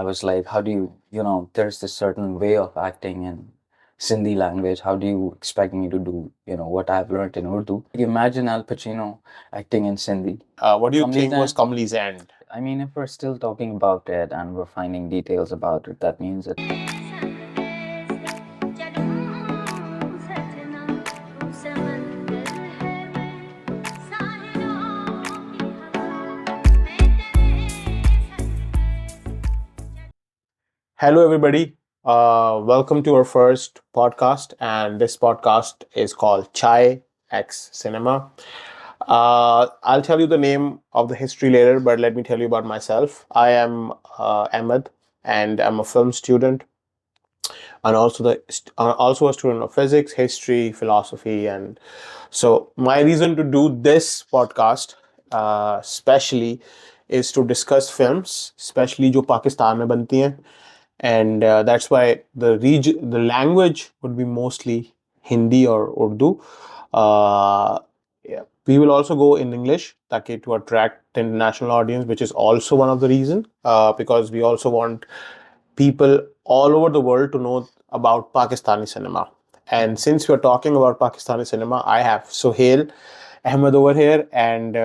I was like, how do you, there's this certain way of acting in Sindhi language. How do you expect me to do, what I've learned in Urdu? Like, imagine Al Pacino acting in Sindhi. What do you Kamli's think was end. Kamli's end? I mean, if we're still talking about it and we're finding details about it, that means it. Hello, everybody. Welcome to our first podcast, and this podcast is called Chai X Cinema. I'll tell you the name of the history later, but let me tell you about myself. I am Ahmed, and I'm a film student, and also a student of physics, history, philosophy, and so my reason to do this podcast, especially, is to discuss films, especially जो पाकिस्तान में बनती हैं, and that's why the language would be mostly Hindi or Urdu. Yeah. We will also go in English ताकि to attract the international audience, which is also one of the reason, because we also want people all over the world to know about Pakistani cinema. And since we're talking about Pakistani cinema, I have Suhail Ahmed over here, and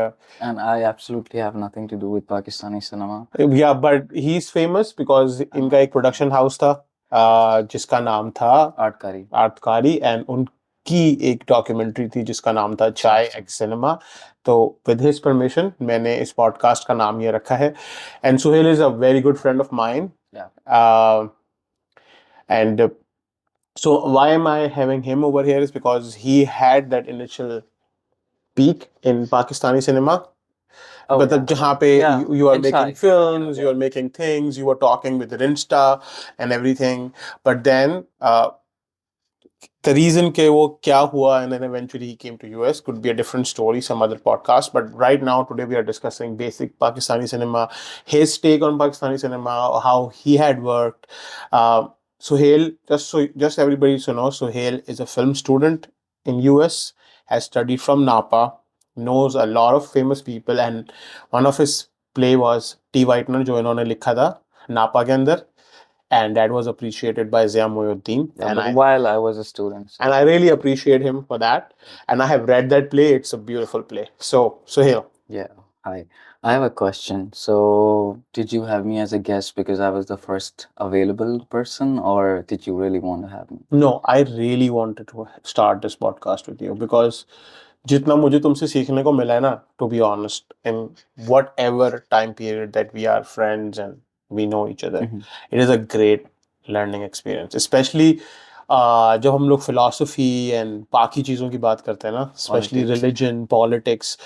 I absolutely have nothing to do with Pakistani cinema. yeah, but he's famous because इनका एक production house था, जिसका नाम था Art Kari, and उनकी एक documentary थी जिसका नाम था Chai X Cinema. तो with his permission मैंने इस podcast का नाम ये रखा है. And Suhail is a very good friend of mine. Yeah. And so why am I having him over here is because he had that initial peak in Pakistani cinema. But जहाँ पे you are making films, you are making things, you are talking with Rinsta and everything. But then the reason के वो क्या हुआ and then eventually he came to US could be a different story, some other podcast. But right now, today we are discussing basic Pakistani cinema, his take on Pakistani cinema, how he had worked. Suhail, just everybody to know, Suhail is a film student in US, has studied from Napa, knows a lot of famous people, and one of his play was T. Whitener, जो इन्होंने लिखा था नापा के अंदर, and that was appreciated by Zia Moyuddin. While I was a student. And I really appreciate him for that. And I have read that play. It's a beautiful play. So here. Yeah. Hi. I have a question. So, did you have me as a guest because I was the first available person, or did you really want to have me? No, I really wanted to start this podcast with you because जितना मुझे तुमसे सीखने को मिला है ना, to be honest, in whatever time period that we are friends and we know each other, it is a great learning experience. Especially जब हम लोग philosophy and बाकी चीज़ों की बात करते हैं ना, especially religion, politics.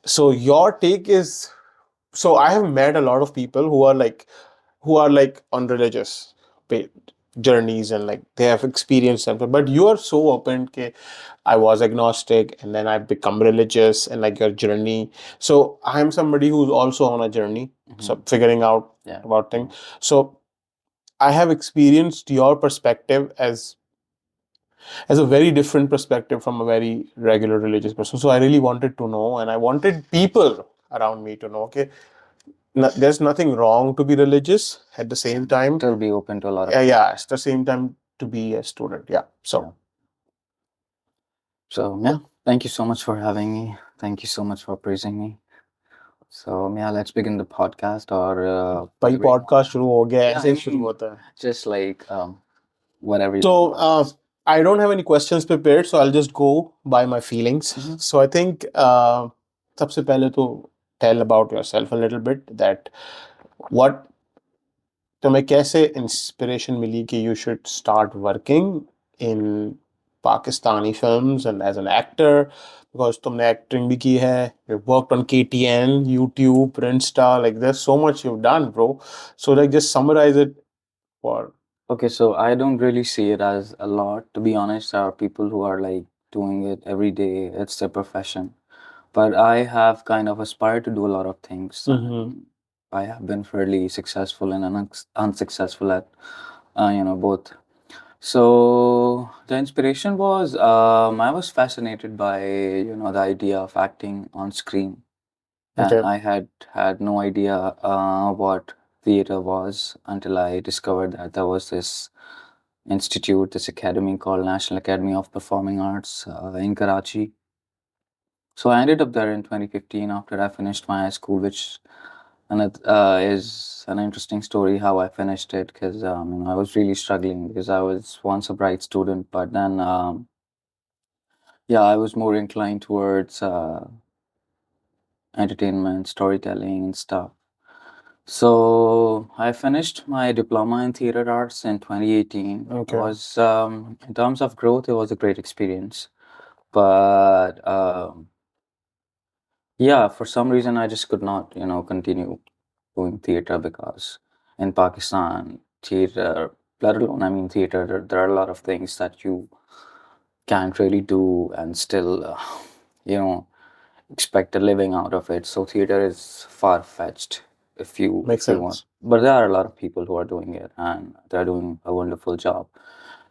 So your take is, so I have met a lot of people who are like on religious journeys and like they have experienced something, but you are so open that I was agnostic and then I become religious and like your journey. So I am somebody who's also on a journey, so figuring out about things. So I have experienced your perspective as a very different perspective from a very regular religious person. So I really wanted to know, and I wanted people around me to know, okay, there's nothing wrong to be religious at the same time. Still be open to a lot of yeah, at the same time to be a student. Yeah. So yeah, thank you so much for having me. Thank you so much for praising me. So yeah, let's begin the podcast. Or भाई podcast शुरू हो गया, ऐसे शुरू होता है. Just like whatever. So I don't have any questions prepared, so I'll just go by my feelings. So I think सबसे पहले तो tell about yourself a little bit, that what तुम्हें कैसे inspiration मिली कि you should start working in Pakistani films and as an actor, because तुमने acting भी की है, you've worked on KTN, YouTube, Insta, like there's so much you've done, bro. So like just summarize it for. Okay, so I don't really see it as a lot, to be honest. There are people who are like doing it every day, it's their profession. But I have kind of aspired to do a lot of things. I have been fairly successful and unsuccessful at, both. So the inspiration was, I was fascinated by, the idea of acting on screen. And I had no idea what theater was until I discovered that there was this institute, this academy called National Academy of Performing Arts in Karachi. So I ended up there in 2015 after I finished my high school, which and it is an interesting story how I finished it because I was really struggling because I was once a bright student, but then yeah, I was more inclined towards entertainment, storytelling, and stuff. So I finished my diploma in theater arts in 2018. It Okay. was in terms of growth, it was a great experience, but yeah, for some reason I just could not, continue doing theater because in Pakistan, theater, let alone, I mean, theater, there are a lot of things that you can't really do and still, you know, expect a living out of it. So theater is far-fetched Makes if you want. sense. But there are a lot of people who are doing it and they're doing a wonderful job.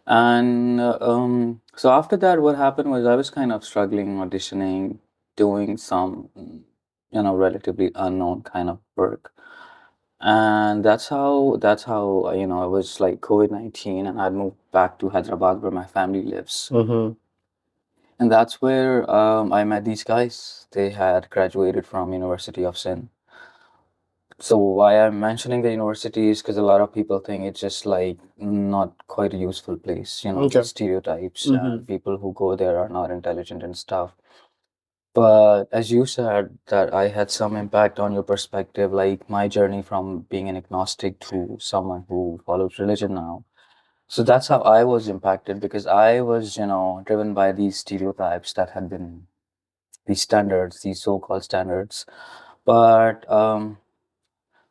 And so after that, what happened was I was kind of struggling, auditioning, doing some, relatively unknown kind of work. And that's how it was like COVID-19 and I'd moved back to Hyderabad where my family lives. Mm-hmm. And that's where I met these guys. They had graduated from University of Sindh. So why I'm mentioning the university is because a lot of people think it's just like not quite a useful place, Okay. stereotypes Mm-hmm. and people who go there are not intelligent and stuff. But as you said, that I had some impact on your perspective, like my journey from being an agnostic to someone who follows religion now. So that's how I was impacted because I was, driven by these stereotypes that had been these standards, these so-called standards. But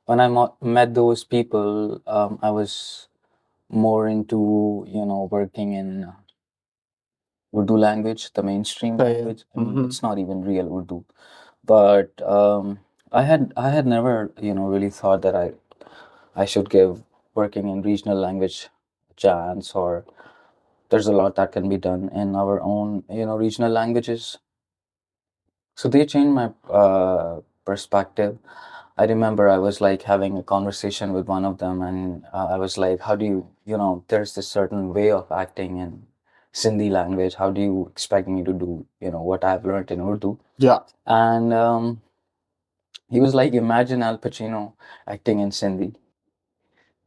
when I met those people, I was more into, working in Urdu language, the mainstream Yeah, yeah. language. I mean, Mm-hmm. it's not even real Urdu, but I had never, really thought that I should give working in regional language a chance, or there's a lot that can be done in our own, regional languages. So they changed my perspective. I remember I was like having a conversation with one of them, and I was like, "How do you, there's this certain way of acting in Sindhi language. How do you expect me to do, what I've learned in Urdu?" Yeah. And he was like, "Imagine Al Pacino acting in Sindhi."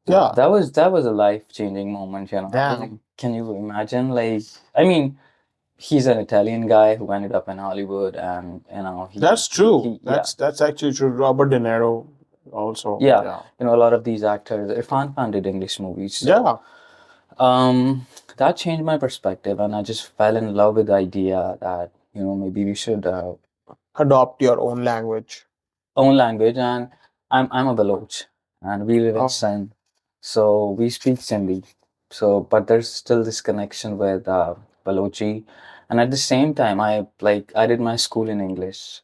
Yeah. That was a life-changing moment, I was like, Damn. can you imagine? Like, I mean, he's an Italian guy who ended up in Hollywood, and That's true. yeah, That's actually true. Robert De Niro also. yeah, Yeah. a lot of these actors. Irfan Khan did English movies, so Yeah. that changed my perspective, and I just fell in love with the idea that maybe we should Adopt your own language. own language. And I'm a Baloch, and we live in Oh, Sindh, so we speak Sindhi. So, but there's still this connection with Balochi, and at the same time, I did my school in English.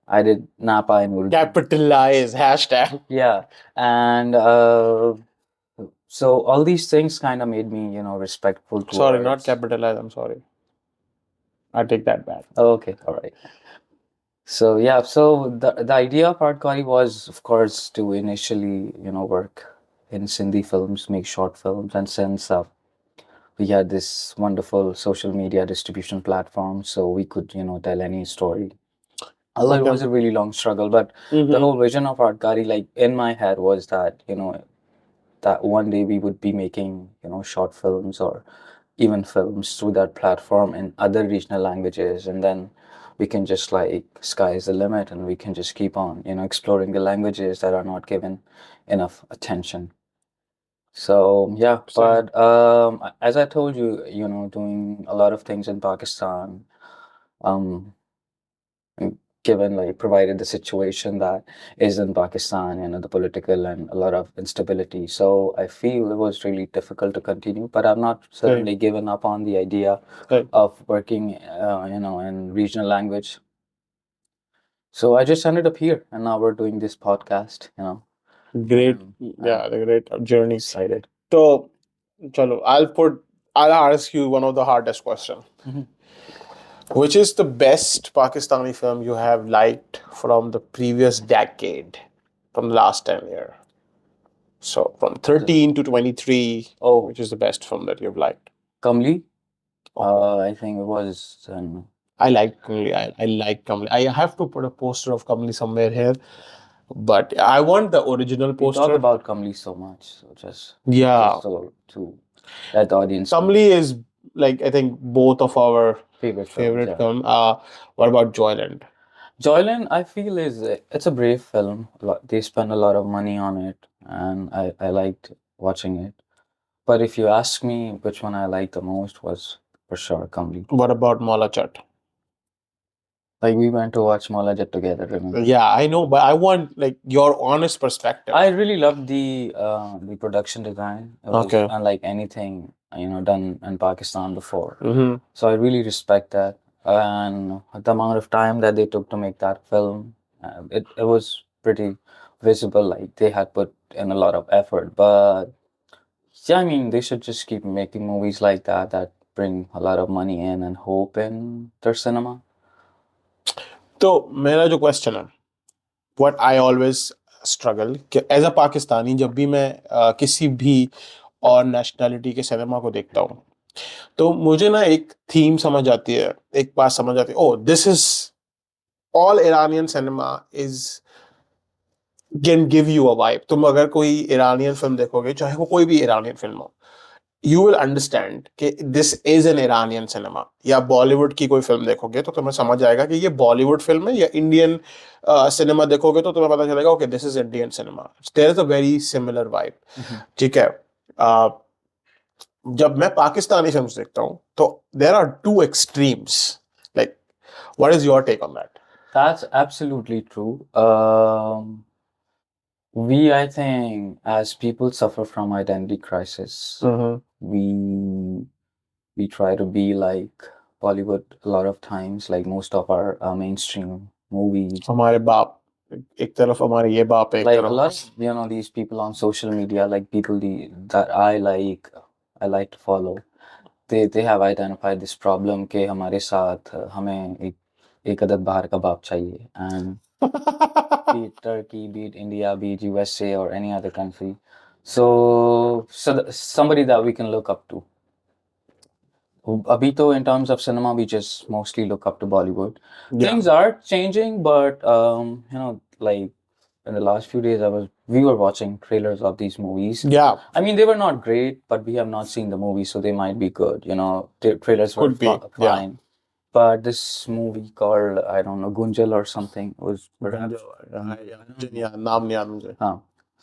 I did Napa in Urdu. capitalize hashtag. Yeah, and so all these things kind of made me, respectful Sorry, not towards. capitalize. I'm sorry. I take that back. Okay, all right. So yeah, so the idea of Art Kari was, of course, to initially, work in Sindhi films, make short films, and since we had this wonderful social media distribution platform, so we could, tell any story. Although it Okay. was a really long struggle, but the Mm-hmm. whole vision of Art Kari, like in my head, was that, that one day we would be making, short films or even films through that platform in other regional languages, and then we can just like sky's the limit and we can just keep on, exploring the languages that are not given enough attention. So yeah, Same. but as I told you, doing a lot of things in Pakistan, um, given like provided the situation that is in Pakistan, the political and a lot of instability. So I feel it was really difficult to continue, but I'm not certainly given up on the idea Right. of working, in regional language. So I just ended up here, and now we're doing this podcast. Great. I'm Yeah, the great journey. excited. So, chalo, I'll ask you one of the hardest question. Mhm. Which is the best Pakistani film you have liked from the previous decade, from the last 10 years? So from 13 to 23, Oh, which is the best film that you've liked? Kamli. Okay. I think it was. I like Kamli. I like Kamli. I have to put a poster of Kamli somewhere here, but I want the original We talk poster. about Kamli so much, so Yeah, just so to let the audience know. Kamli is like I think both of our Favorite films, favorite yeah. film. What about Joyland? Joyland, I feel is it's a brave film. They spend a lot of money on it, and I liked watching it. But if you ask me which one I liked the most was for sure Kamli. What about Mala Chat? Like we went to watch Molajat together, remember? Yeah, I know, but I want like your honest perspective. I really loved the production design. It was Okay. unlike anything done in Pakistan before. Mm-hmm. So I really respect that, and the amount of time that they took to make that film, it was pretty visible. Like they had put in a lot of effort. But yeah, I mean they should just keep making movies like that that bring a lot of money in and hope in their cinema. तो मेरा जो question है what I always struggle कि as a Pakistani जब भी मैं किसी भी और नेशनैलिटी के सिनेमा को देखता हूँ तो मुझे ना एक थीम समझ आती है एक बात समझ आती है oh this is all Iranian cinema is can give you a vibe तुम अगर कोई ईरानियन फिल्म देखोगे चाहे वो कोई भी ईरानियन फिल्म हो यू विल अंडरस्टैंड कि this is an Iranian cinema या बॉलीवुड की कोई फिल्म देखोगे तो तुम्हें समझ आएगा कि ये बॉलीवुड फिल्म है या इंडियन सिनेमा देखोगे तो तुम्हें पता चलेगा okay this is Indian cinema there is a very similar vibe ठीक है uh, जब मैं पाकिस्तानी फिल्म देखता हूँ तो there are two extremes like what is your take on that That's absolutely true. I think, as people suffer from identity crisis, we try to be like Bollywood a lot of times, like most of our mainstream movies. हमारे बाप एक तरफ हमारे ये बाप है एक Like a तरफ lot of these people on social media, like people that I like to follow. They have identified this problem कि हमारे साथ हमें एक अदद बाहर का बाप चाहिए, and be it Turkey, be it India, be it USA or any other country. Somebody that we can look up to. Abhi to in terms of cinema, we just mostly look up to Bollywood. Yeah. Things are changing, but like in the last few days, we were watching trailers of these movies. Yeah. I mean, they were not great, but we have not seen the movie, so they might be good. Trailers were Could be, yeah. fine. But this movie called, I don't know, Gunjal or something was perhaps. Yeah, नाम नहीं याद मुझे. Huh.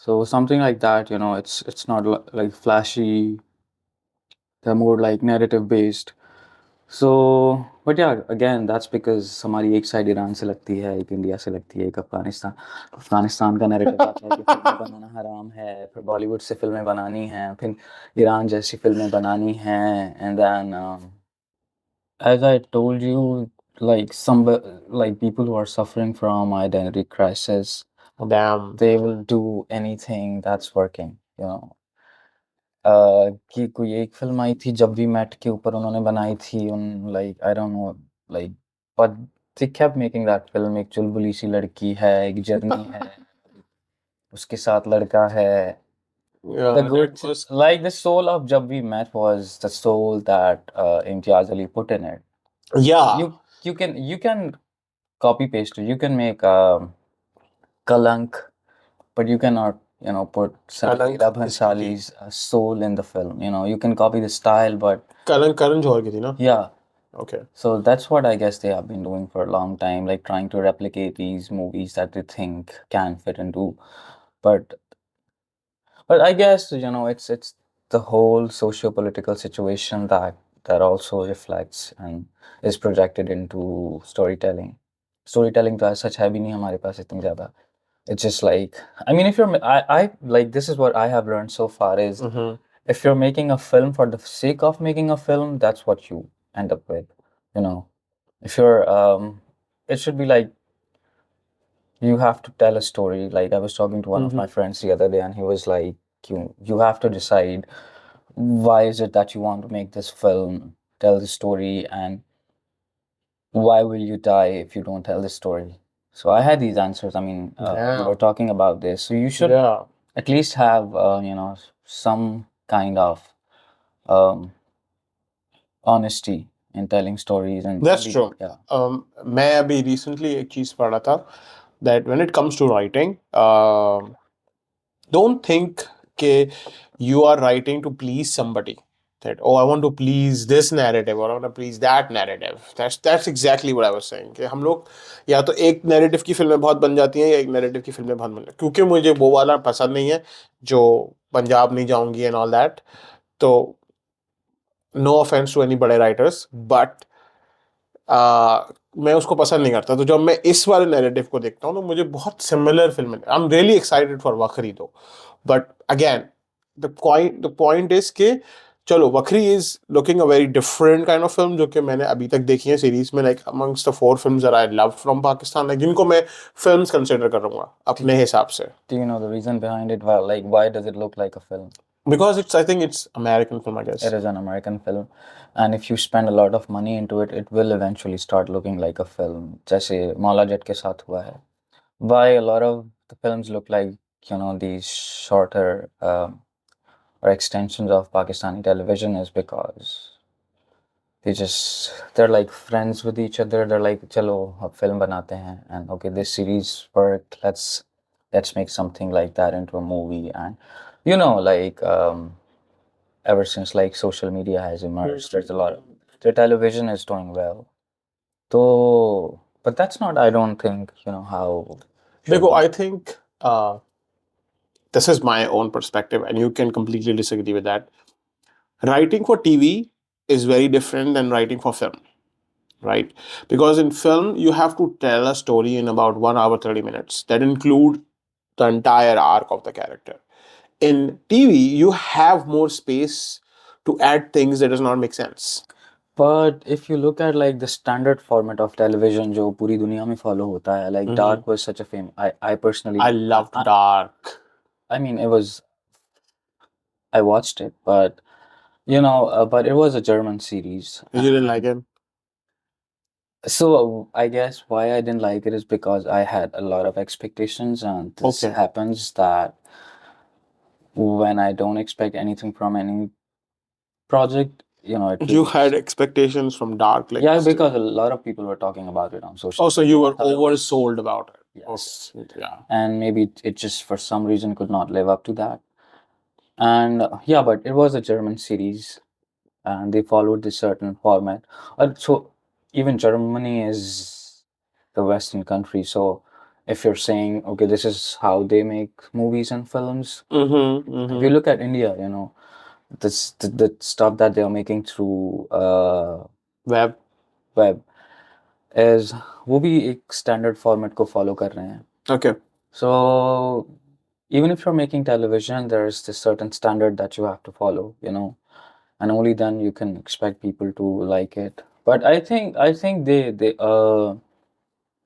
So something like that, it's not like flashy. They're more like narrative based. So, but yeah, again, that's because हमारी एक side Iran से लगती है, एक इंडिया से लगती है, एक अफगानिस्तान का नैरेटिव आता है कि फिल्में बनाना हराम है, फिर बॉलीवुड से फिल्में बनानी हैं, फिर ईरान जैसी फिल्में बनानी हैं, and then as I told you, like like people who are suffering from identity crisis, Damn. they will do anything that's working, कि कोई एक फिल्म आई थी जब वी मेट के ऊपर उन्होंने बनाई थी उन like I don't know like but they kept making that film. एक चुलबुली सी लड़की है, एक जर्नी है, उसके साथ लड़का है. Yeah, The good that was like the soul of Jab We Met was the soul that Imtiaz Ali put in it. yeah. You can copy paste it. You can make Kalank, but you cannot put Kalank Samira किसकी थी? Bhansali's soul in the film. You can copy the style, but Karan Johar की थी ना? yeah. Okay. So that's what I guess they have been doing for a long time, like trying to replicate these movies that they think can fit into. But I guess it's the whole socio-political situation that also reflects and is projected into storytelling. Storytelling तो as such है भी नहीं हमारे पास इतनी ज़्यादा. It's just like, I mean, if you're I like, this is what I have learned so far is if you're making a film for the sake of making a film, that's what you end up with. If you're it should be like you have to tell a story. Like I was talking to one of my friends the other day, and he was like, you have to decide why is it that you want to make this film, tell the story, and why will you die if you don't tell the story. So I had these answers. I mean, we Damn. were talking about this. So you should Yeah. at least have some kind of um, honesty in telling stories and That's true. yeah. मैं अभी recently एक चीज पढ़ा था that when it comes to writing, don't think that you are writing to please somebody. That, oh, I want to please this narrative or I want to please that narrative. That's exactly what I was saying. कि हम लोग या तो एक narrative की फिल्में बहुत बन जाती हैं या एक narrative की फिल्में बहुत बन जाती हैं, क्योंकि मुझे वो वाला पसंद नहीं है जो पंजाब नहीं जाऊंगी and all that. तो no offense to any बड़े writers, but मैं उसको पसंद नहीं करता. तो जब मैं इस वाले नैरेटिव को देखता हूँ तो मुझे बहुत similar film I am really excited for Wakhri दो. But again the point is कि चलो Wakhri is looking a very different kind of film जो कि मैंने अभी तक देखी है सीरीज में, like amongst the 4 films that I love from Pakistan, like जिनको मैं फिल्म्स कंसिडर करूंगा अपने हिसाब से. Do you know the reason behind it? Well, like, why does it look like a film? Because I think it's American film, I guess. It is an American film, and if you spend a lot of money into it, it will eventually start looking like a film. जैसे मौला जट के साथ हुआ है. Why a lot of the films look like these shorter or extensions of Pakistani television is because they're like friends with each other. They're like, चलो अब film बनाते हैं, and okay, this series worked. Let's make something like that into a movie. And like ever since like social media has emerged, there's a lot of the television is doing well. So, but that's not, I don't think, how. Because I think this is my own perspective, and you can completely disagree with that. Writing for TV is very different than writing for film, right? Because in film, you have to tell a story in about 1 hour, 30 minutes that include the entire arc of the character. In TV, you have more space to add things that does not make sense. But if you look at like the standard format of television जो पूरी दुनिया में follow होता है, like Dark was such a fame. I personally I loved Dark. I mean, I watched it, but but it was a German series. You didn't like him? So I guess why I didn't like it is because I had a lot of expectations, and this Okay. happens that when I don't expect anything from any project, it You really had expectations from Dark, like yeah, because a lot of people were talking about it on social. oh, so you were I thought it was- oversold about it. Yes. Okay. Yeah. And maybe it just for some reason could not live up to that. And yeah, but it was a German series, and they followed this certain format. So even Germany is the Western country. So if you're saying, okay, this is how they make movies and films, if you look at India, the stuff that they are making through Web. web is वो भी एक standard format को follow कर रहे हैं. Okay. So even if you're making television, there's this certain standard that you have to follow, and only then you can expect people to like it. But I think they the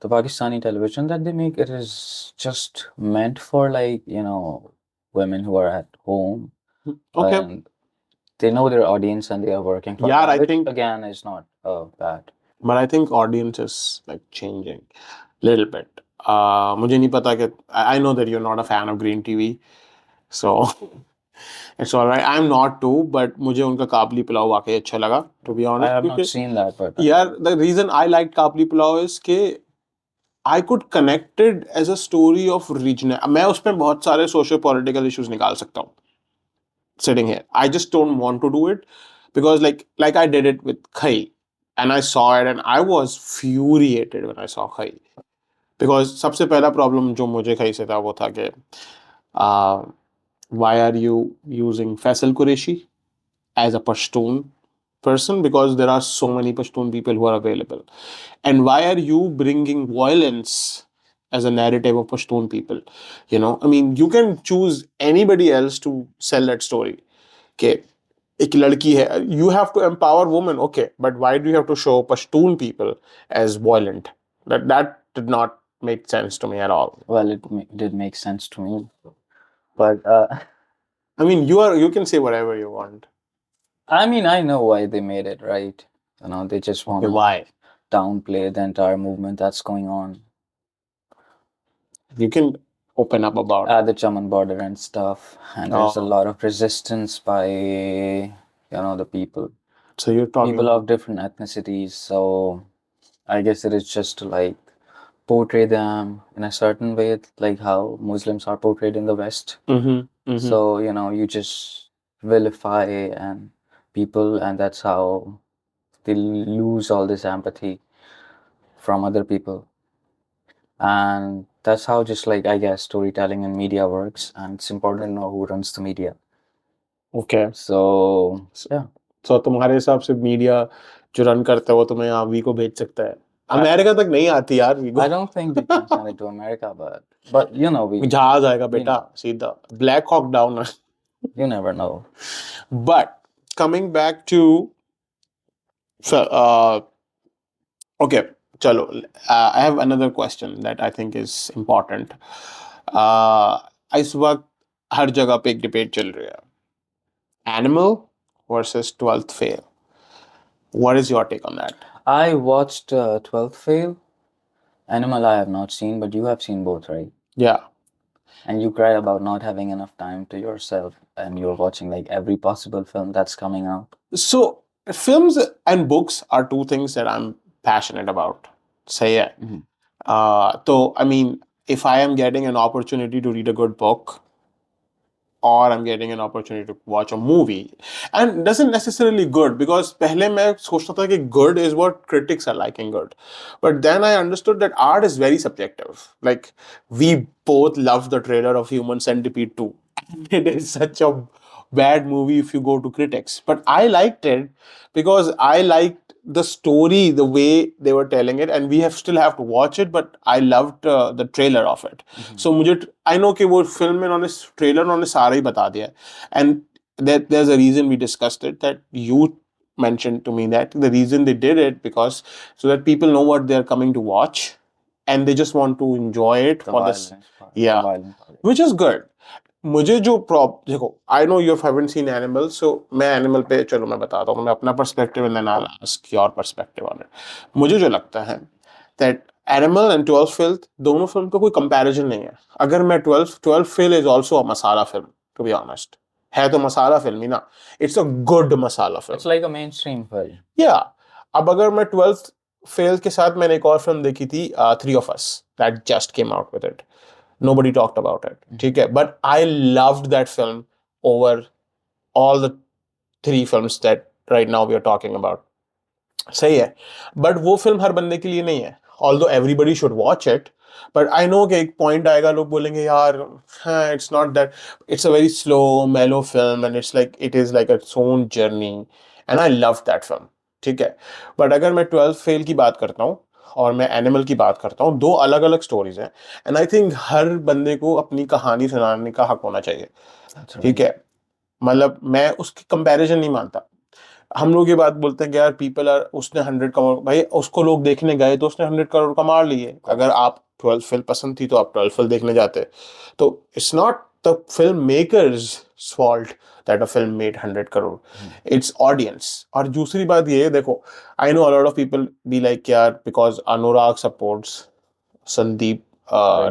Pakistani television that they make, it is just meant for like women who are at home, Okay. and they know their audience and they are working for Yeah, them, I which think- again is not bad. But I think audience is like changing little bit. मुझे नहीं पता कि I know that you're not a fan of green TV, so it's alright. I'm not too, but मुझे उनका काबली पुलाव वाकई अच्छा लगा, to be I honest. have not क्योंकि seen that, but यार the reason I liked काबली pulao is कि I could connect it as a story of regional. मैं उसमें बहुत सारे social political issues निकाल सकता हूँ sitting here. I just don't want to do it because like I did it with Khai, and I saw it and I was furiated when I saw Khai. Because सबसे पहला problem जो मुझे Khai से था वो था कि why are you using Faisal Qureshi as a Pashtun person, because there are so many Pashtun people who are available, and why are you bringing violence as a narrative of Pashtun people? I mean, you can choose anybody else to sell that story. Okay, एक लड़की है, you have to empower women, okay, but why do you have to show Pashtun people as violent? That did not make sense to me at all. well, it did make sense to me, but I mean, you can say whatever you want. I mean, I know why they made it, right? They just want Okay, to why? downplay the entire movement that's going on. You can open up about? At the Chaman border and stuff, and there's a Oh, lot of resistance by the people so you're talking people of different ethnicities. So I guess it is just to like portray them in a certain way, like how Muslims are portrayed in the West. So you just vilify and people, and that's how they lose all this empathy from other people. And that's how just like I guess storytelling and media works, and it's important to know who runs the media. Okay. So yeah, So तुम्हारे हिसाब से media जो run करता है वो तुम्हें यहाँ we को भेज सकता है? अमेरिका तक नहीं आती यार we I don't think they can send it to America, but we जहाज आएगा बेटा सीधा Black Hawk down. you never know. But coming back to uh, okay, chalo. I have another question that I think is important. इस वक्त हर जगह पे एक debate चल रही है. Animal versus 12th fail. What is your take on that? I watched 12th Fail. Animal I have not seen, but you have seen both, right? Yeah. And you cry about not having enough time to yourself, and you're watching like every possible film that's coming out. So films and books are two things that I'm passionate about. Say yeah. So I mean, if I am getting an opportunity to read a good book, or I'm getting an opportunity to watch a movie, and doesn't necessarily good, because पहले मैं सोचता था कि good is what critics are liking good, but then I understood that art is very subjective. Like we both loved the trailer of Human Centipede 2. It is such a bad movie if you go to critics, but I liked it because I liked the story, the way they were telling it, and we still have to watch it, but I loved the trailer of it. So मुझे I know कि वो film में उन्होंने trailer उन्होंने सारा ही बता दिया, and there's a reason we discussed it, that you mentioned to me that the reason they did it because so that people know what they're coming to watch, and they just want to enjoy it The for this. violence part. Yeah. The violent part. Which is good. मुझे जो देखो, I know you haven't seen Animal, so मैं Animal पे चलो मैं बताता हूँ, मैं अपना perspective and then I'll ask your perspective on it. मुझे जो लगता है that Animal and 12th Fail दोनों फिल्म का कोई comparison नहीं है. अगर मैं 12th Fail is also a masala film, to be honest. है तो मसाला फिल्म ही ना. It's a good masala film. It's like a mainstream film. Yeah. अब अगर मैं 12th Fail के साथ मैंने एक और फिल्म देखी थी, Three of Us, that just came out with it. Nobody talked about it. ठीक है, but I loved that film over all the three films that right now we are talking about. सही है, but वो film हर बंदे के लिए नहीं है. Although everybody should watch it, but I know कि एक point आएगा लोग बोलेंगे यार हाँ, it's not that, it's a very slow mellow film and it is like its own journey, and I loved that film. ठीक है, but अगर मैं 12th Fail की बात करता हूँ और मैं एनिमल की बात करता हूँ, दो अलग अलग स्टोरीज हैं, एंड आई थिंक हर बंदे को अपनी कहानी सुनाने का हक होना चाहिए. ठीक है, मतलब मैं उसकी कंपैरिजन नहीं मानता. हम लोग ये बात बोलते हैं कि यार पीपल आर, उसने 100 करोड़, भाई उसको लोग देखने गए तो उसने 100 करोड़ कमा लिए. अगर आप 12th Fail पसंद थी तो आप 12th Fail देखने जाते. तो it's not the film makers fault that a film made 100 crore. It's audience. और दूसरी बात ये है, देखो, I know a lot of people be like यार because Anurag supports Sandeep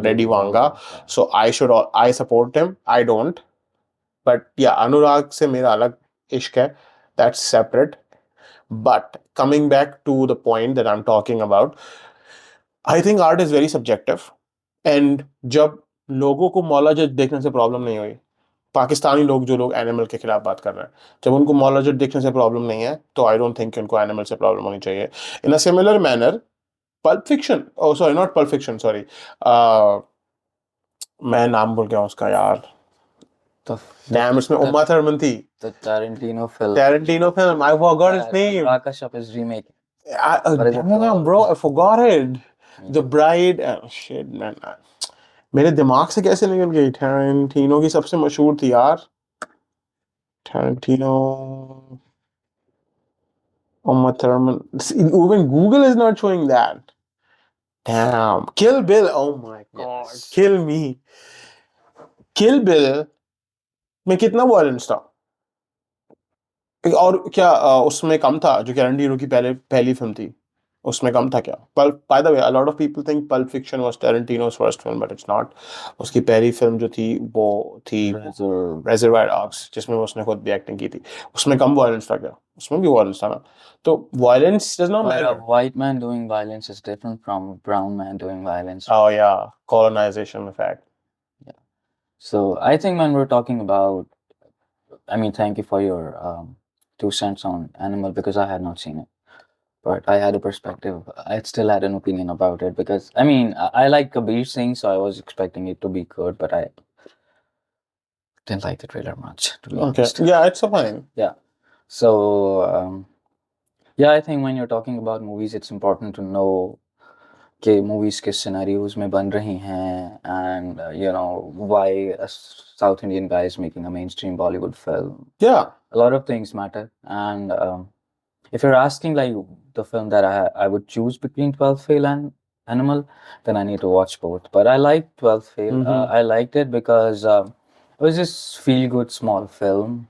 Reddy Vanga, so I support him. I don't. But yeah, Anurag से मेरा अलग इश्क है. That's separate. But coming back to the point that I'm talking about, I think art is very subjective. And जब लोगों को मौला जज देखने से प्रॉब्लम नहीं हुई, पाकिस्तानी लोग जो लोग एनिमल के खिलाफ बात कर रहे हैं, जब उनको मौला जज देखने से प्रॉब्लम नहीं है, तो आई डोंट थिंक उनको एनिमल से प्रॉब्लम होनी चाहिए. In a similar manner pulp fiction, oh sorry not pulp fiction, sorry, मैं नाम भूल गया उसका यार. Damn, उसमें उम्मा थर्मन थी. The Tarantino film. I forgot his name. Rakashap is remaking. Damn, bro, I forgot it. The Bride. Oh, shit, man. मेरे दिमाग से कैसे निकल गई. टैरेंटिनो की सबसे मशहूर थी यार. Tarantino, Uma Thurman. Even Google is not showing that. Damn. Kill Bill. Oh my god. Yes. Kill me. Kill Bill में कितना वायलेंस था. और क्या उसमें कम था जो टैरेंटिनो की पहली फिल्म थी. उसमें कम था क्या? Pulp, by the way, a lot of people think Pulp Fiction was Tarantino's first film, but it's not. उसकी पहली फिल्म जो थी वो थी Reserve. Reservoir Dogs, जिसमें उसने खुद भी एक्टिंग की थी. उसमें कम वायलेंस था क्या? उसमें भी वायलेंस था ना. तो violence does not But a matter. white man doing violence is different from a brown man doing violence. Oh yeah, colonization effect. Yeah. So I think when we're talking about, I mean, thank you for your 2 cents on Animal because I had not seen it. But I had a perspective. I still had an opinion about it because I mean I like Kabir Singh, so I was expecting it to be good, but I didn't like the trailer much, to be Okay, honest. yeah, it's fine. Yeah. So yeah, I think when you're talking about movies, it's important to know कि movies किस scenarios में बन रही हैं and you know why a South Indian guy is making a mainstream Bollywood film. Yeah, A lot of things matter, and if you're asking like the film that I would choose between 12th Fail and Animal, then I need to watch both. But I liked 12th Fail. I liked it because it was just feel good small films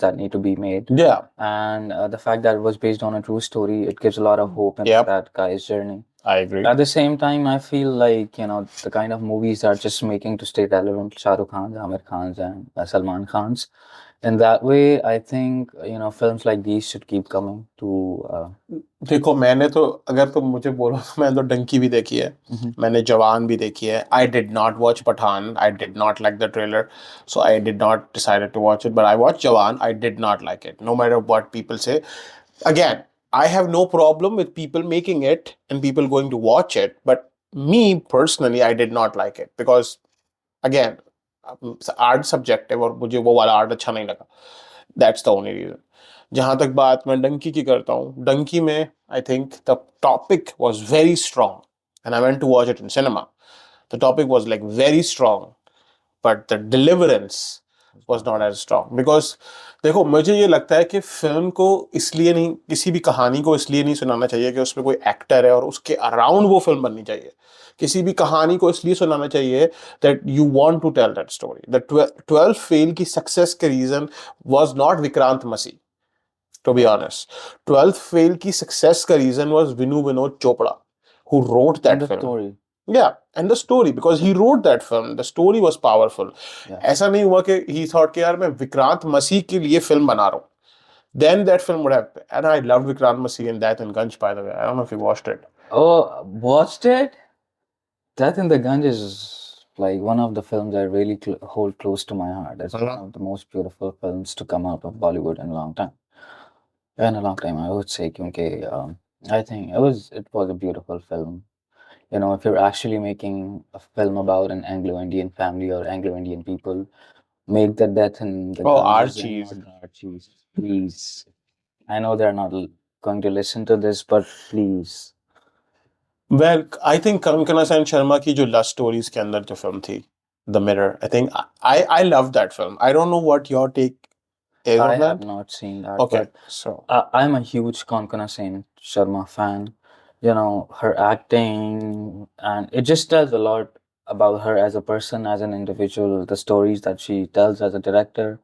that need to be made. yeah, And the fact that it was based on a true story, it gives a lot of hope in yep, that guy's journey. I agree. At the same time, I feel like, you know, the kind of movies that are just making to stay relevant, Shah Rukh Khan's, Amir Khan's, and Salman Khan's. In that way, I think, you know, films like these should keep coming to. देखो, मैंने तो, अगर तुम मुझे बोलो तो मैंने तो डंकी भी देखी है, मैंने जवान भी देखी है. I did not watch Pathan. I did not like the trailer, so I did not decided to watch it. But I watched Jawan. I did not like it, no matter what people say. Again, I have no problem with people making it and people going to watch it, but me personally, I did not like it because, again, art subjective और मुझे वो वाला art अच्छा नहीं लगा. That's the only reason. जहां तक बात मैं डंकी की करता हूँ, डंकी में I think the topic was very strong and I went to watch it in cinema. The topic was like very strong, but the deliverance was not as strong because देखो, मुझे ये लगता है कि फिल्म को इसलिए नहीं, किसी भी कहानी को इसलिए नहीं सुनाना चाहिए कि उसमें कोई एक्टर है और उसके अराउंड वो फिल्म बननी चाहिए. किसी भी कहानी को इसलिए सुनाना चाहिए that you want to tell that story. The 12 fail की सक्सेस के reason was not Vikrant Massey, to be honest. 12th fail की success का reason was Vinu Vinod Chopra, who wrote that and the film. story. Yeah, and the story, because he wrote that film. The story was powerful. Yeah. ऐसा नहीं हुआ कि he thought कि यार मैं विक्रांत मसीह के लिए film बना रहा हूँ. Then that film would have, and I loved Vikrant Massey in Death and Gunj, by the way. I don't know if you watched it. Oh, watched it? Death in the Gunj is like one of the films I really hold close to my heart. It's one of the most beautiful films to come out of Bollywood in a long time. In a long time, I would say, because I think it was a beautiful film. You know, if you're actually making a film about an Anglo-Indian family or Anglo-Indian people, make the Death in the Oh, Gunj and Archie's. not the Archies, please. I know they're not going to listen to this, but please. Well, I think Kankana Sen Sharma की जो love stories के अंदर जो film थी, The Mirror, I think I loved that film. I don't know what your take is I on have that. not seen that, Okay, but so I'm a huge Konkona Sen Sharma fan. You know, her acting, and it just tells a lot about her as a person, as an individual, the stories that she tells as a director,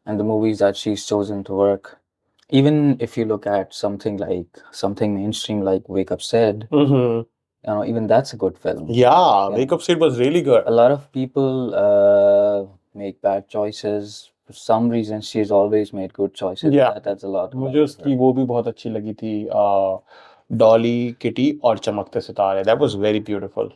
and the movies that she's chosen to work. Even if you look at something mainstream like Wake Up Said, you know, even that's a good film. yeah, You Wake know, Up Sid was really good. a lot of people make bad choices. For some reason, she's always made good choices. Yeah. That's a lot मुझे about उसकी her. वो भी बहुत अच्छी लगी थी, Dolly, kitty और चमकते सितारे. That was very beautiful.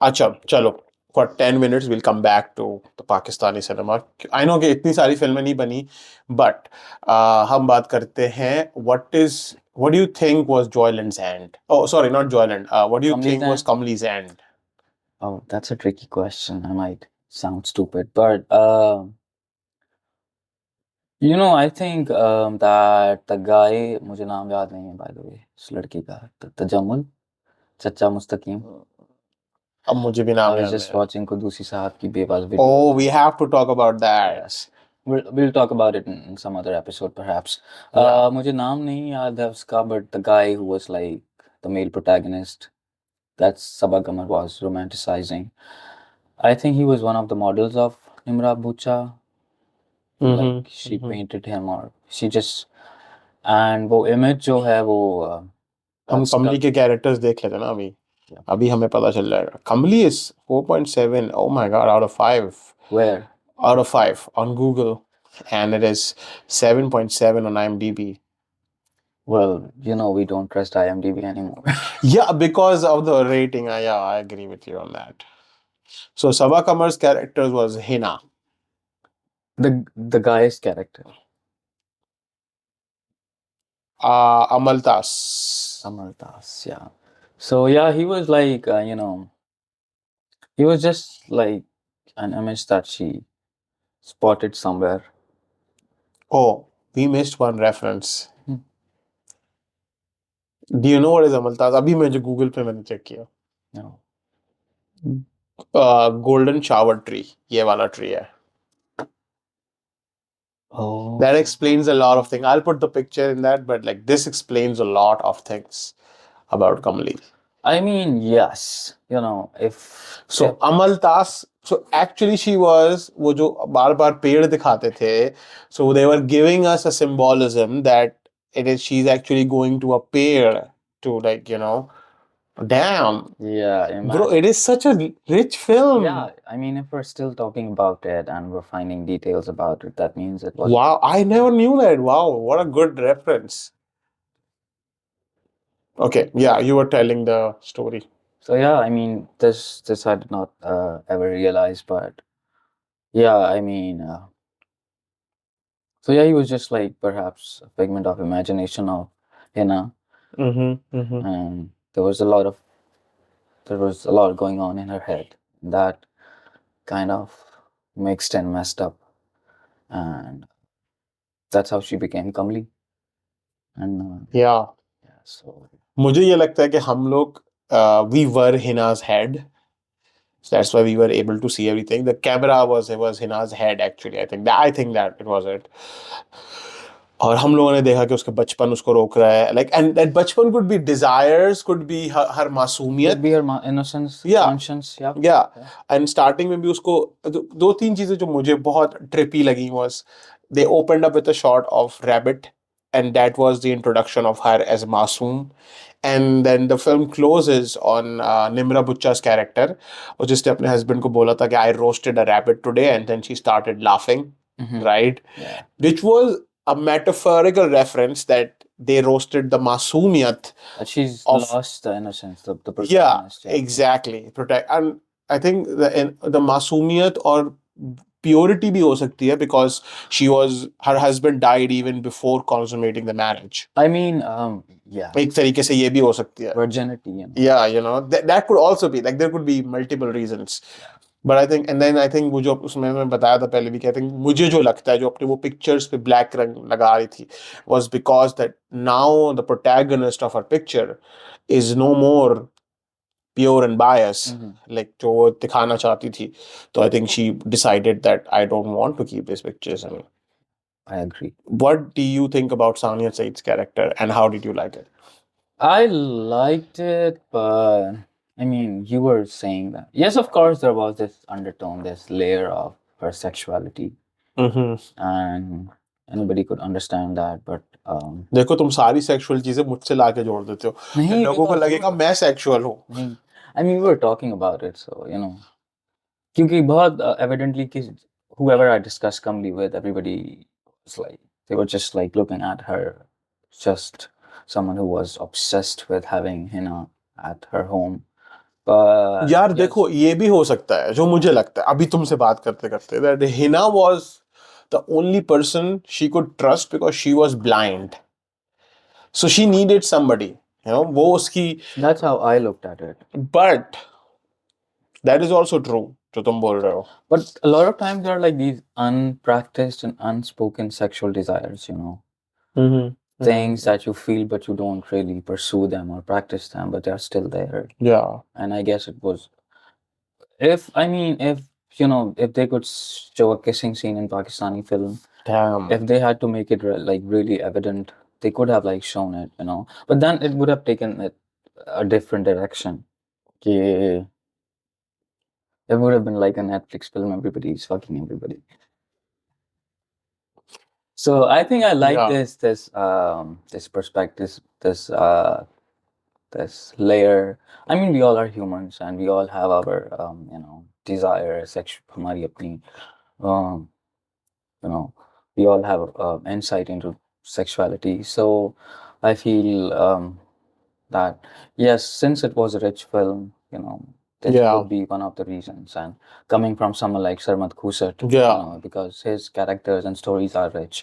अच्छा, चलो, for 10 minutes we'll come back to the Pakistani cinema. I know कि इतनी सारी फिल्में नहीं बनी, but हम बात करते हैं what do you think was Joyland's end? Oh, sorry, not Joyland. What do you Kamli's think was End? Kamli's end? Oh, that's a tricky question. I might sound stupid, but you know, I think that the guy, मुझे नाम याद नहीं है by the way, इस लड़की का, तजम्मुल, चच्चा मुस्तकीम. अब मुझे भी I नाम was याद just नहीं. watching कुदूसी साहब की बेवास video. Oh, we have to talk about that. Yes. We'll talk about it in some other episode perhaps. Yeah. मुझे नाम नहीं याद है उसका, but the guy who was like the male protagonist that Sabha Kamal was romanticizing. I think he was one of the models of Nimra Bucha. Like she painted him, or she just And वो image जो है वो हम that's Kamli stuck. के characters देख लेते ना अभी Yeah. अभी हमें पता चल जाएगा कमली is 4.7 oh my god out of 5 Where? out of 5 on Google and it is 7.7 on IMDb. Well, you know, we don't trust IMDb anymore. Yeah, because of the rating. Yeah, I agree with you on that. So Sabha Kamar's character was Hina. The guy's character, Amal Das. Amal Das, yeah. So yeah, he was like, you know, he was just like an image that she spotted somewhere. Oh, we missed one reference. Hmm. Do you know what is Amal Das? अभी मैं जो Google पे मैंने check किया. No. Golden shower tree. ये वाला tree है. Oh. That explains a lot of things. I'll put the picture in that, but like this explains a lot of things about Kamali. I mean, yes. You know, if So Amal Das, so actually she was वो जो बार बार पेड़ दिखाते थे, so they were giving us a symbolism that it is she's actually going to a pear to like damn yeah, bro, imagine. it is such a rich film. Yeah, I mean, if we're still talking about it and we're finding details about it, that means it was. Wow, I never knew that. Wow, what a good reference. Okay, yeah, you were telling the story. So yeah, I mean, this I did not ever realize, but yeah, I mean, so yeah, he was just like perhaps a figment of imagination of Hina, and there was a lot going on in her head that kind of mixed and messed up, and that's how she became Kamli. And Yeah. yeah, so मुझे ये लगता है कि हम लोग we were Hina's head. So that's why we were able to see everything. The camera was Hina's head actually. I think that it was it. और हम लोगों ने देखा कि उसका बचपन उसको रोक रहा है like and that बचपन could be desires could be her could मासूमियत be her innocence, Yeah. conscience, yeah. yeah and starting में भी उसको दो तीन चीजें जो मुझे बहुत trippy लगी was they opened up with a shot of rabbit and that was the introduction of her as Masoom and then the film closes on Nimra Bucha's character और जिसने अपने husband को बोला था कि I roasted a rabbit today and then she started laughing right Yeah. which was a metaphorical reference that they roasted the Masumiyat But she's of lost the innocence, the yeah protagonist. exactly protect and I think the Masumiyat or purity भी हो सकती है because her husband died even before consummating the marriage. I mean, yeah, एक तरीके से ये भी हो सकती है. virginity, you know. Yeah, that could also be like there could be multiple reasons. But I think and then I think वो जो उसमें मैं बताया था पहले भी कि I think मुझे जो लगता है जो अपने वो pictures पे black रंग लगा रही थी was because that now the protagonist of her picture is no more pure and biased like जो वो दिखाना चाहती थी तो I think she decided that I don't want to keep these pictures. I mean, I agree. what do you think about Sania Said's character and how did you like it? I liked it, but I mean, you were saying that. Yes, of course, there was this undertone, this layer of her sexuality, and anybody could understand that. But देखो तुम सारी sexual चीजें मुझसे लाके जोड़ देते हो नहीं, लोगों को लगेगा मैं सेक्सुअल हूँ नहीं, I mean, we were talking about it, so you know, क्योंकि बहुत evidently कि whoever I discussed Kamli with, everybody was like they were just like looking at her, just someone who was obsessed with having Hina at her home. But यार yes, देखो ये भी हो सकता है जो मुझे लगता है अभी तुमसे बात करते करते that Hina was the only person she could trust because she was blind. So she needed somebody, वो उसकी that's how I looked at it. but that is also true जो तुम बोल रहे हो. But a lot of times there are like these unpracticed and unspoken sexual desires, you know, things that you feel but you don't really pursue them or practice them, but they're still there. Yeah. And I guess it was if you know if they could show a kissing scene in Pakistani film, Damn. if they had to make it like really evident, they could have like shown it, you know. But then it would have taken it a different direction. Yeah. It would have been like a Netflix film, everybody's fucking everybody. So I think I like Yeah. this perspective, this layer. I mean, we all are humans, and we all have our desire, sex, हमारी अपनी, um, you know, we all have insight into sexuality. So I feel that yes, since it was a rich film, this Yeah. would be one of the reasons. And coming from someone like Sarmat Khusat, Yeah. because his characters and stories are rich,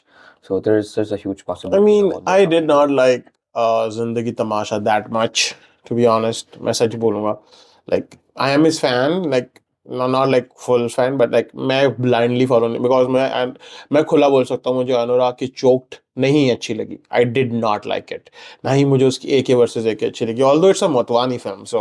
so there's a huge I possibility mean, of all I those did outcomes. not like Zindagi Tamasha that much, to be honest. मैं सच बोलूँगा. Like, I am his fan, like, not like full fan, but like, मैं blindly follow नहीं, because मैं खुला बोल सकता हूँ, मुझे अनुराग की choked नहीं अच्छी लगी. I did not like it. ना ही मुझे उसकी AK versus AK अच्छी लगी. Although it's a Motwani film, so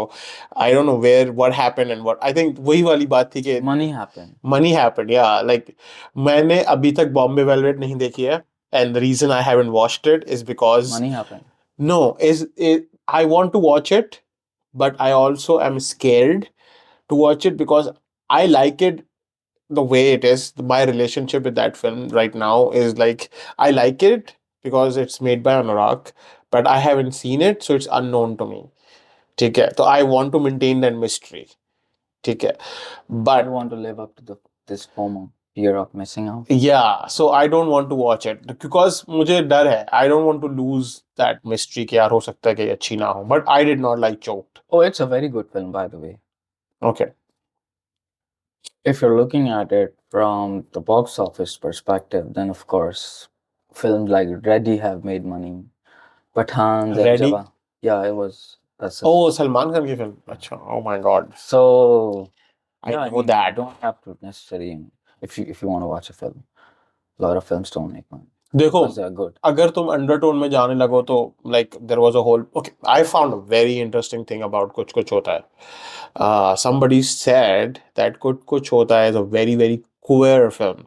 I don't know what happened and what. I think वही वाली बात थी कि Money happened. money happened, yeah. Like, मैंने अभी तक Bombay Velvet नहीं देखी है. And the reason I haven't watched it is because Money happened. no, I want to watch it, but I also am scared to watch it because I like it the way it is. My relationship with that film right now is like, I like it because it's made by Anurag, but I haven't seen it, so it's unknown to me. ठीक है, so I want to maintain that mystery. ठीक है, You but want to live up to this FOMO, fear of missing out. yeah, so I don't want to watch it because मुझे डर है. I don't want to lose that mystery कि यार हो सकता है कि ये अच्छी ना हो. But I did not like Choked. Oh, it's a very good film, by the way. Okay. If you're looking at it from the box office perspective, then of course, films like Ready have made money. Pathan, then Ready? Java. Yeah, it was. That's Oh, Salman Khan की film. अच्छा. Oh my God. So I yeah, I know mean, you that. don't have to necessarily, if you want to watch a film, a lot of films don't make money देखो, because they're good. अगर तुम undertone में जाने लगो तो like there was a whole. Okay, I found a very interesting thing about कुछ कुछ होता है. Somebody said that कुछ कुछ होता है is a very very queer film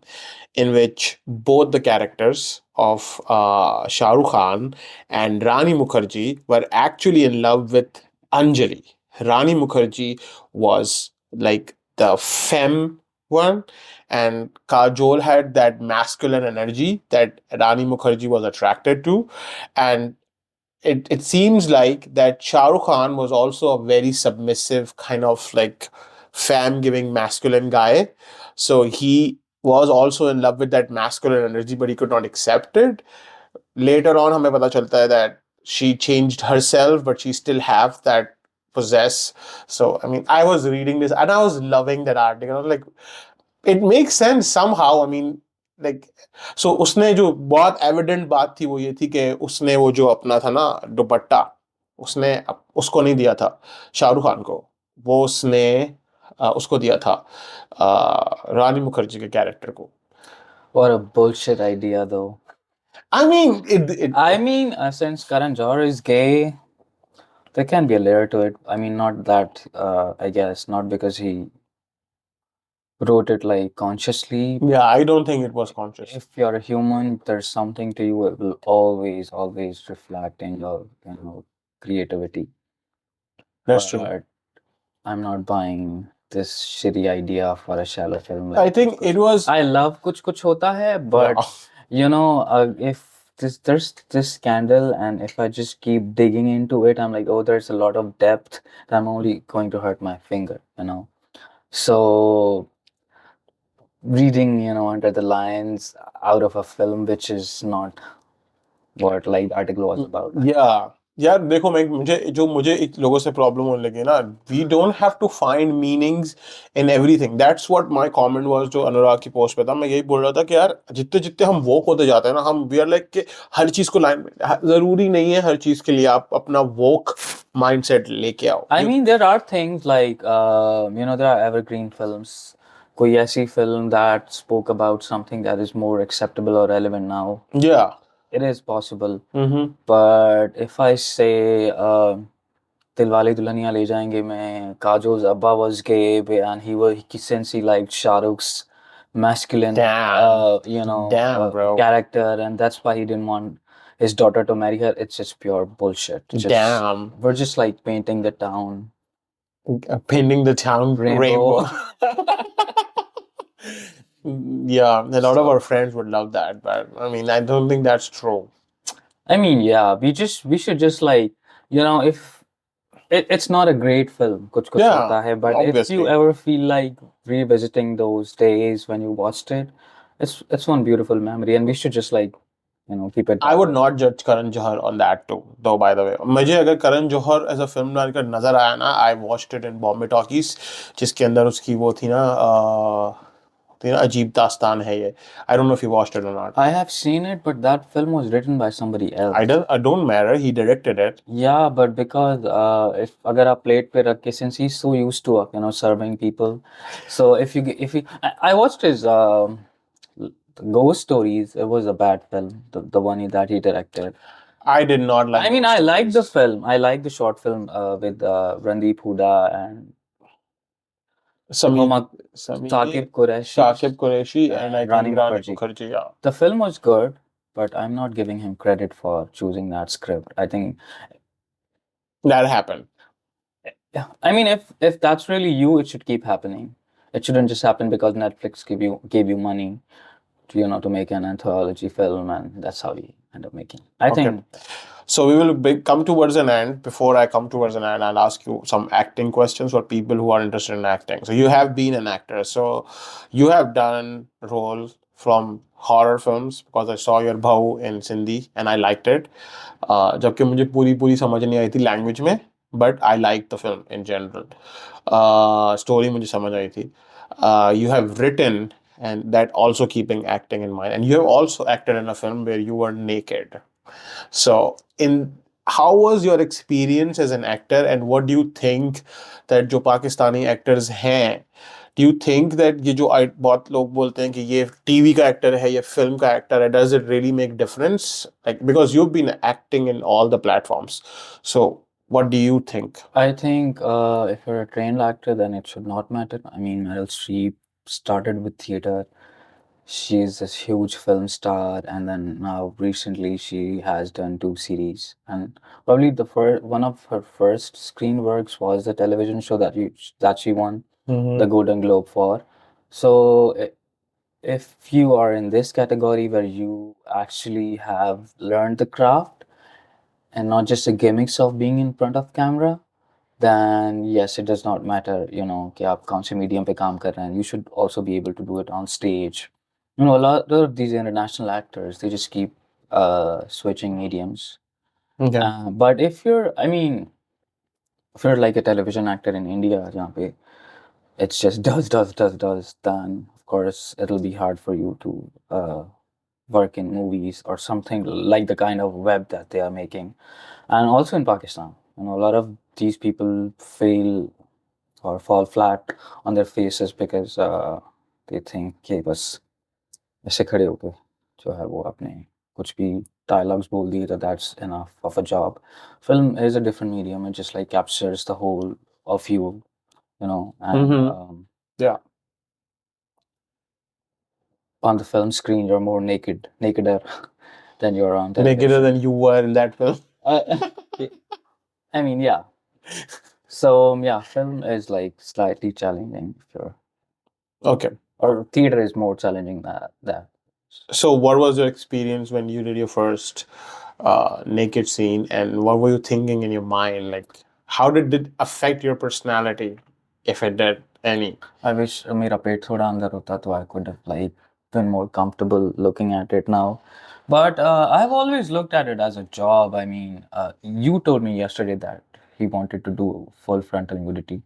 in which both the characters of Shah Rukh Khan and Rani Mukherjee were actually in love with Anjali. Rani Mukherjee was like the femme one, and Kajol had that masculine energy that Rani Mukherjee was attracted to. And it seems like that Shah Rukh Khan was also a very submissive kind of like fam giving masculine guy. So he was also in love with that masculine energy, but he could not accept it. Later on, हमें पता चलता है that she changed herself, but she still have that possess. So I mean, I was reading this and I was loving that article. I was like, it makes sense somehow. I mean, like, so उसने जो बहुत evident बात थी वो ये थी कि उसने वो जो अपना था ना दुपट्टा, उसने उसको नहीं दिया था शाहरुख खान को, वो उसने उसको दिया था रानी मुखर्जी के कैरेक्टर को. What a bullshit idea, though. I mean, Since Karan Johar is gay, there can be a layer to it. I mean, not that, I guess, not because he wrote it like consciously. yeah, I don't think it was conscious. If you're a human, there's something to you. It will always reflect in your, creativity. That's true. But I'm not buying this shitty idea for a shallow film. I Like think it was. I love Kuch Kuch Hota Hai, but if there's this scandal, and if I just keep digging into it, I'm like, oh, there's a lot of depth that I'm only going to hurt my finger, So reading, under the lines out of a film which is not what like the article was about. Yeah. यार देखो, मुझे एक लोगों से problem होने लगी ना, we don't have to find meanings in everything. That's what my comment was जो अनुराग की पोस्ट पे था. मैं यही बोल रहा था कि यार जितने जितने हम वोक होते जाते हैं ना, हम वी आर लाइक कि हर चीज को लाइन में, जरूरी नहीं है हर चीज के लिए आप अपना वोक माइंडसेट लेके आओ. I mean, there are things like, there are evergreen films. कोई ऐसी film that spoke about something that is more acceptable or relevant now. Yeah. It is possible. Mm-hmm. But if I say Dilwale Dulhaniya Le Jayenge mein Kajol's Abba was gay and since he liked Shah Rukh's masculine Damn, bro. character, and that's why he didn't want his daughter to marry her. It's just pure bullshit. Damn. We're just like painting the town Painting the town rainbow. Yeah, a lot of So our friends would love that, but I mean, I don't think that's true. I mean, yeah, we should just like, if it's not a great film, Kuch Kuch Yeah, Hota Hai, but if you obviously. ever feel like revisiting those days when you watched it, it's one beautiful memory, and we should just like, keep it I that would way. not judge Karan Johar on that too, though. By the way, मुझे अगर Karan Johar as a film डालकर नजर आया ना, I watched it in Bombay Talkies, जिसके अंदर उसकी वो थी ना अजीब दास्तान है ये. I don't know if you watched it or not. I have seen it, but that film was written by somebody else. I don't matter. He directed it. Yeah, but because if अगर आप plate पे रख के, since he's so used to serving people, so if you I watched his Ghost Stories. It was a bad film, the one that he directed. I did not like I mean, those I like the stories. film. I like the short film with Randeep Hooda and Sami, Homa Sami, Saqib Qureshi Shakib Qureshi, and I and think Rani Rani Mukherjee. Mukherjee. Yeah. The film was good, but I'm not giving him credit for choosing that script. I think, That happened. yeah. I mean, if that's really you, it should keep happening. It shouldn't just happen because Netflix gave you money to to make an anthology film, and that's how you end up making. I Okay. think So we will come towards an end. Before I come towards an end, I'll ask you some acting questions for people who are interested in acting. So you have been an actor. So you have done roles from horror films because I saw your Bhau in Sindhi and I liked it. जबकि मुझे पूरी पूरी समझ नहीं आई थी language में, but I liked the film in general. Story मुझे समझ आई थी. You have written and that also keeping acting in mind, and you have also acted in a film where you were naked. So, in how was your experience as an actor, and what do you think that जो Pakistani actors हैं, do you think that ये जो बहुत लोग बोलते हैं कि ये टीवी का एक्टर है, ये फिल्म का एक्टर है, does it really make difference? Like because you've been acting in all the platforms, so what do you think? I think if you're a trained actor, then it should not matter. I mean, Meryl Streep started with theater. She's this huge film star, and then now recently she has done two series. And probably the first one of her first screen works was the television show that she won the Golden Globe for. So if you are in this category where you actually have learned the craft and not just the gimmicks of being in front of camera, then yes, it does not matter, कि आप कौन से medium पे काम कर रहे हैं. You should also be able to do it on stage. A lot of these international actors, they just keep switching mediums. Okay. But I mean, if you're like a television actor in India, जहाँ पे it's just does, then of course it'll be hard for you to work in movies or something like the kind of web that they are making. And also in Pakistan, a lot of these people fail or fall flat on their faces because they think कि बस ऐसे खड़े होके जो है वो अपने कुछ भी dialogues बोल दिए तो that's enough of a job. Film is a different medium. It just like captures the whole of you, and Yeah. on the film screen you're more nakeder than you're on Nakeder television. than you were in that film. I mean, yeah. So yeah, film is like slightly challenging if you're, Okay. or theater is more challenging than that. So, what was your experience when you did your first naked scene, and what were you thinking in your mind? Like, how did it affect your personality, if it did any? I wish मेरा पेट थोड़ा अंदर होता तो I could have like been more comfortable looking at it now. But I've always looked at it as a job. I mean, you told me yesterday that he wanted to do full frontal nudity.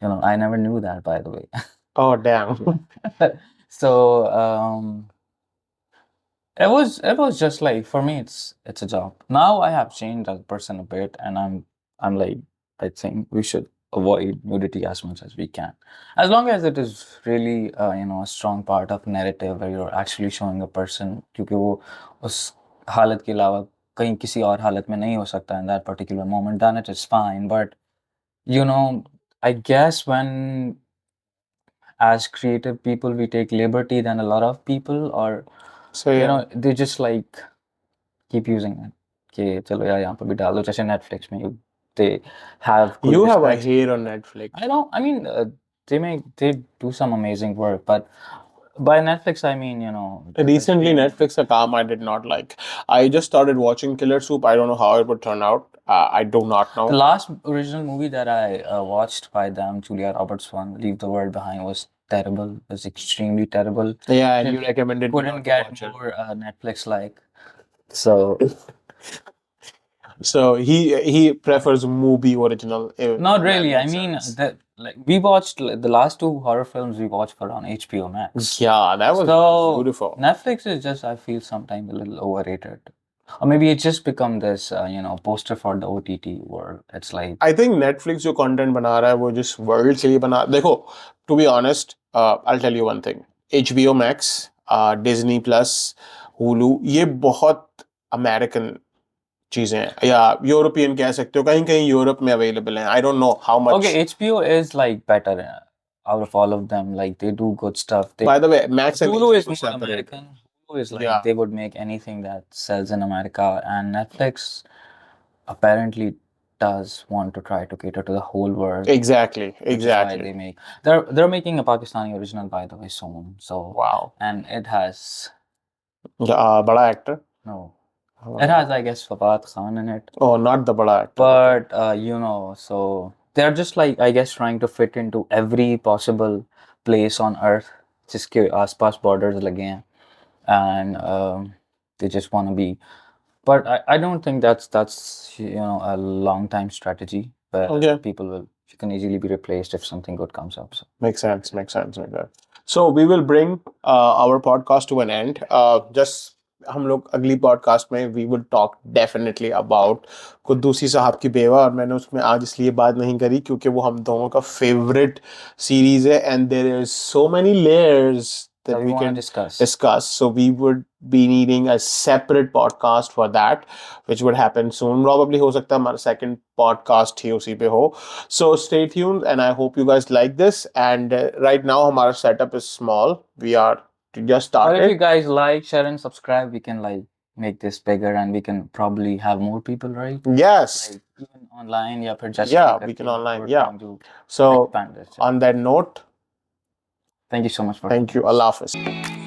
I never knew that, by the way. Oh, damn. So it was just like, for me it's a job. Now I have changed as a person a bit, and I'm like, I think we should avoid nudity as much as we can, as long as it is really a strong part of narrative where you're actually showing a person, क्योंकि वो उस हालत के अलावा कहीं किसी और हालत में नहीं हो सकता in that particular moment, then it is fine. But I guess when as creative people we take liberty than a lot of people, or So, yeah. they just like keep using it कि चलो यार यहाँ पर भी डाल दो, जैसे Netflix में they have good You have a aspects. hate on Netflix. I mean, they do some amazing work, but By Netflix, I mean, you know, Recently, streaming. Netflix a calm I did not like. I just started watching Killer Soup. I don't know how it would turn out. I do not The know. last original movie that I watched by them, Julia Roberts one, Leave the World Behind, was terrible. It was extremely terrible. Yeah, and you recommended me Couldn't not to get watch it. more Netflix like. So So he prefers movie original. not in that really. I mean sense. that like we watched the last two horror films we watched were on HBO Max. Yeah, that was So beautiful. Netflix is just, I feel, sometimes a little overrated. Or maybe it's just become this poster for the OTT world. It's like I think Netflix जो content बना रहा है वो जिस world के लिए बना देखो to be honest I'll tell you one thing HBO Max Disney Plus Hulu ये बहुत American चीजें हैं या यूरोपियन कह सकते हो कहीं कहीं यूरोप में अवेलेबल हैं I don't know how much okay, HBO is like better out of all of them. Like they do good stuff. By the way max and Hulu is HBO more separate American. Hulu is like Yeah. they would make anything that sells in America, and Netflix apparently does want to try to cater to the whole world. exactly Which is why exactly they make they're making a Pakistani original, by the way, soon. So wow and it has बड़ा actor no, it has, I guess, Fawad Khan in it. oh not the बड़ा actor But so they're just like, I guess, trying to fit into every possible place on earth जिसके आसपास borders लगे हैं, and they just want to be. But I don't think that's a long time strategy where Okay. people can easily be replaced if something good comes up. So. makes sense like that so we will bring our podcast to an end just हम लोग अगली podcast में we will talk definitely about Quddusi साहब की बेवा और मैंने उसमें आज इसलिए बात नहीं करी क्योंकि वो हम दोनों का फेवरेट सीरीज है and there is so many layers that we we want can to discuss. So we would be needing a separate podcast for that, which would happen soon. Probably हो सकता है हमारा second podcast ही उसी पे हो. So stay tuned, and I hope you guys like this. And right now हमारा setup is small. We are just But if you started. guys like, share, and subscribe, we can like make this bigger, and we can probably have more people, right? Yes. Like even online, yeah, just Yeah, click we can करके online. we're Yeah. trying to So expand this. on that note, Thank you so much for thank you. Allah Hafiz.